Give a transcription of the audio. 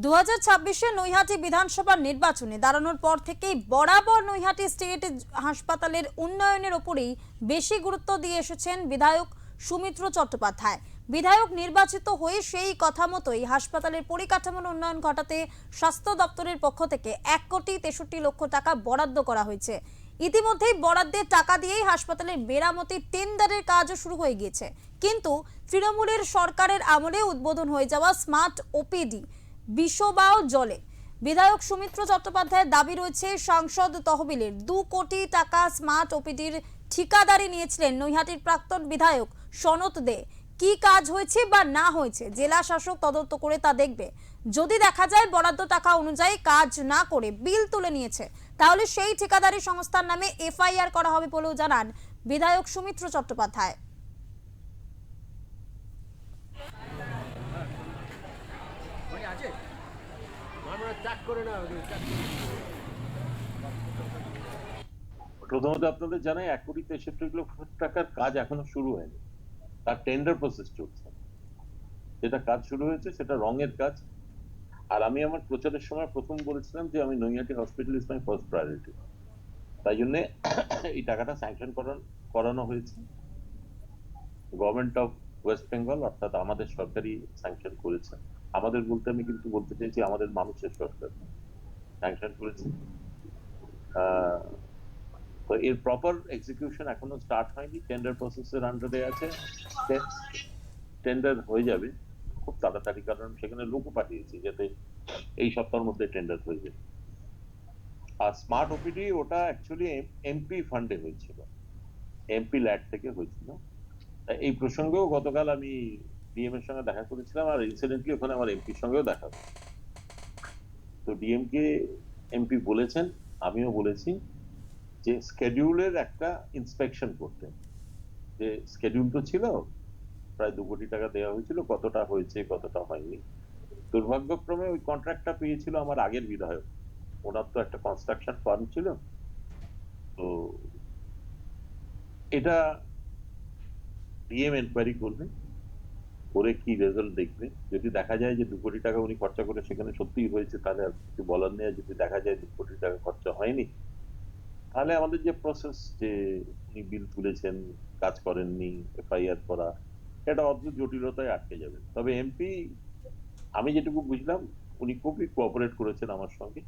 2026-এ নৈহাটি বিধানসভা নির্বাচনে দাঁড়ানোর পর থেকেই বরাবর নৈহাটি স্টেট হাসপাতালের উন্নয়নের ওপরেই বেশি গুরুত্ব দিয়ে এসেছেন বিধায়ক সুমিত্র চট্টোপাধ্যায়। বিধায়ক নির্বাচিত হয়ে সেই কথা মতোই হাসপাতালের পরিকাঠামোর উন্নয়ন ঘটাতে স্বাস্থ্য দপ্তরের পক্ষ থেকে 1,63,00,000 টাকা বরাদ্দ করা হয়েছে। ইতিমধ্যেই বরাদ্দের টাকা দিয়েই হাসপাতালের মেরামতি টেন্ডারের কাজও শুরু হয়ে গিয়েছে। কিন্তু তৃণমূলের সরকারের আমলে উদ্বোধন হয়ে যাওয়া স্মার্ট ওপিডি বিষবাও জলে। বিধায়ক সুমিত্র চট্টোপাধ্যায়ের দাবি রয়েছে সাংসদ তহবিলের 2 কোটি টাকা স্মার্ট ওপিডির ঠিকাদারি নিয়েছিলেন নৈহাটির প্রাক্তন বিধায়ক সনত দে। কি কাজ হয়েছে বা না হয়েছে জেলা শাসক তদন্ত করে তা দেখবে। যদি দেখা যায় বরাদ্দ টাকা অনুযায়ী কাজ না করে বিল তুলে নিয়েছে, তাহলে সেই ঠিকাদারি সংস্থার নামে এফআইআর করা হবে বলেও জানান বিধায়ক সুমিত্র চট্টোপাধ্যায়। প্রথমত আপনাদের জানাই 1,63,00,000 টাকার কাজ এখনো শুরু হয়নি, তার টেন্ডার প্রসেস চলছে। যেটা কাজ শুরু হয়েছে সেটা রঙের কাজ। আর আমি আমার প্রচারের সময় প্রথম বলেছিলাম যে আমি Naihati hospital is my first priority, তাই জন্য এই টাকাটা স্যাংশন করানো হয়েছে। গভর্নমেন্ট অফ ওয়েস্ট বেঙ্গল অর্থাৎ আমাদের সরকারি স্যাংশন করেছে। আমাদের বলতে আমি কিন্তু বলতে চাইছি আমাদের মানুষের সরকার স্যাংশন করেছে। তো এর প্রপার এক্সিকিউশন এখনো স্টার্ট হয়নি, টেন্ডার প্রসেসের আন্ডারে আছে। টেন্ডার হয়ে যাবে খুব তাড়াতাড়ি, কারণ সেখানে লোকও পাঠিয়েছি যাতে এই সপ্তাহের মধ্যে টেন্ডার হয়ে যাবে। আর স্মার্ট ওপিডি ওটা অ্যাকচুয়ালি এমপি ফান্ডে হয়েছিল, এমপি ল্যাড থেকে হয়েছিল। এই প্রসঙ্গেও গতকাল আমি ডিএম এর সঙ্গে দেখা করেছিলাম, আর ইনসিডেন্টলি ওখানে আমার এমপির সঙ্গেও দেখা হয়েছে। তো ডিএম কে এমপি বলেছেন, আমিও বলেছি যে স্কেডিউলের একটা ইন্সপেকশন করতে। যে স্কেডিউল তো ছিল, প্রায় 2 কোটি টাকা দেওয়া হয়েছিল, কতটা হয়েছে কতটা হয়নি। দুর্ভাগ্যক্রমে ওই কন্ট্রাক্টটা পেয়েছিল আমার আগের বিধায়ক, ওনার তো একটা কনস্ট্রাকশন ফার্ম ছিল। তো এটা ডিএম এনকোয়ারি করবে, করে কি রেজাল্ট দেখবে। যদি দেখা যায় যে 2 কোটি টাকা উনি খরচা করে সেখানে সত্যিই হয়েছে, তাহলে আর কিছু বলার নেই। যদি দেখা যায় 2 কোটি টাকা খরচা হয়নি, তাহলে আমাদের যে প্রসেস যে উনি বিল তুলেছেন, কাজ করেননি, এফআইআর করা, এটা অদ্ভুত জটিলতায় আটকে যাবে। তবে এমপি আমি যেটুকু বুঝলাম উনি খুবই কোঅপারেট করেছেন আমার সঙ্গে।